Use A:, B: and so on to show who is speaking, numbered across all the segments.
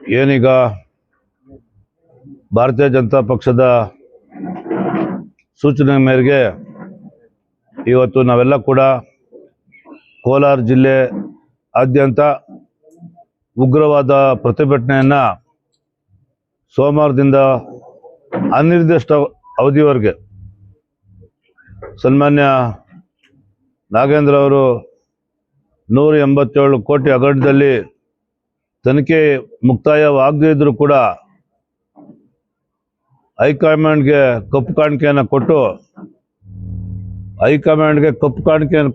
A: ಏನೀಗ ಭಾರತೀಯ ಜನತಾ ಪಕ್ಷದ ಸೂಚನೆ ಮೇರೆಗೆ ಇವತ್ತು ನಾವೆಲ್ಲ ಕೂಡ ಕೋಲಾರ ಜಿಲ್ಲೆ ಆದ್ಯಂತ ಉಗ್ರವಾದ ಪ್ರತಿಭಟನೆಯನ್ನು ಸೋಮವಾರದಿಂದ ಅನಿರ್ದಿಷ್ಟ ಅವಧಿವರೆಗೆ ಸನ್ಮಾನ್ಯ ನಾಗೇಂದ್ರ ಅವರು 187 ಕೋಟಿ ಹಗರಣದಲ್ಲಿ ತನಿಖೆ ಮುಕ್ತಾಯವಾಗದೇ ಇದ್ರೂ ಕೂಡ ಹೈಕಮಾಂಡ್ಗೆ ಕಪ್ಪು ಕಾಣಿಕೆಯನ್ನು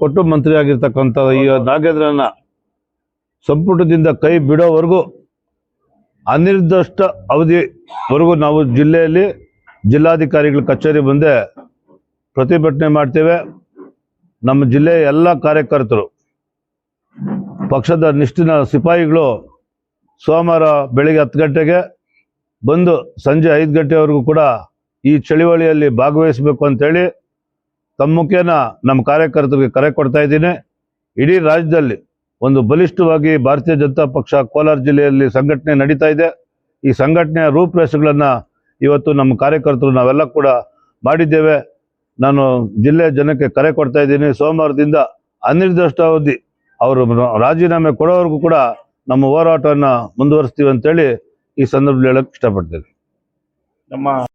A: ಕೊಟ್ಟು ಮಂತ್ರಿ ಆಗಿರ್ತಕ್ಕಂಥ ಈ ನಾಗೇಂದ್ರನ ಸಂಪುಟದಿಂದ ಕೈ ಬಿಡೋವರೆಗೂ ಅನಿರ್ದಿಷ್ಟ ಅವಧಿವರೆಗೂ ನಾವು ಜಿಲ್ಲೆಯಲ್ಲಿ ಜಿಲ್ಲಾಧಿಕಾರಿಗಳ ಕಚೇರಿ ಮುಂದೆ ಪ್ರತಿಭಟನೆ ಮಾಡ್ತೇವೆ. ನಮ್ಮ ಜಿಲ್ಲೆಯ ಎಲ್ಲ ಕಾರ್ಯಕರ್ತರು, ಪಕ್ಷದ ನಿಷ್ಠಿನ ಸಿಪಾಯಿಗಳು ಸೋಮವಾರ ಬೆಳಿಗ್ಗೆ 10 ಗಂಟೆಗೆ ಬಂದು ಸಂಜೆ 5 ಗಂಟೆವರೆಗೂ ಕೂಡ ಈ ಚಳುವಳಿಯಲ್ಲಿ ಭಾಗವಹಿಸಬೇಕು ಅಂತೇಳಿ ತಮ್ಮ ಮುಖೇನ ನಮ್ಮ ಕಾರ್ಯಕರ್ತರಿಗೆ ಕರೆ ಕೊಡ್ತಾ ಇದ್ದೀನಿ. ಇಡೀ ರಾಜ್ಯದಲ್ಲಿ ಒಂದು ಬಲಿಷ್ಠವಾಗಿ ಭಾರತೀಯ ಜನತಾ ಪಕ್ಷ ಕೋಲಾರ ಜಿಲ್ಲೆಯಲ್ಲಿ ಸಂಘಟನೆ ನಡೀತಾ ಇದೆ. ಈ ಸಂಘಟನೆಯ ರೂಪುರೇಷೆಗಳನ್ನು ಇವತ್ತು ನಮ್ಮ ಕಾರ್ಯಕರ್ತರು ನಾವೆಲ್ಲ ಕೂಡ ಮಾಡಿದ್ದೇವೆ. ನಾನು ಜಿಲ್ಲೆಯ ಜನಕ್ಕೆ ಕರೆ ಕೊಡ್ತಾ ಇದ್ದೀನಿ, ಸೋಮವಾರದಿಂದ ಅನಿರ್ದಿಷ್ಟ ಅವಧಿ ಅವರು ರಾಜೀನಾಮೆ ಕೊಡೋವರೆಗೂ ಕೂಡ ನಮ್ಮ ಹೋರಾಟವನ್ನು ಮುಂದುವರಿಸ್ತೀವಿ ಅಂತೇಳಿ ಈ ಸಂದರ್ಭದಲ್ಲಿ ಹೇಳಕ್ಕೆ ಇಷ್ಟಪಡ್ತೇನೆ.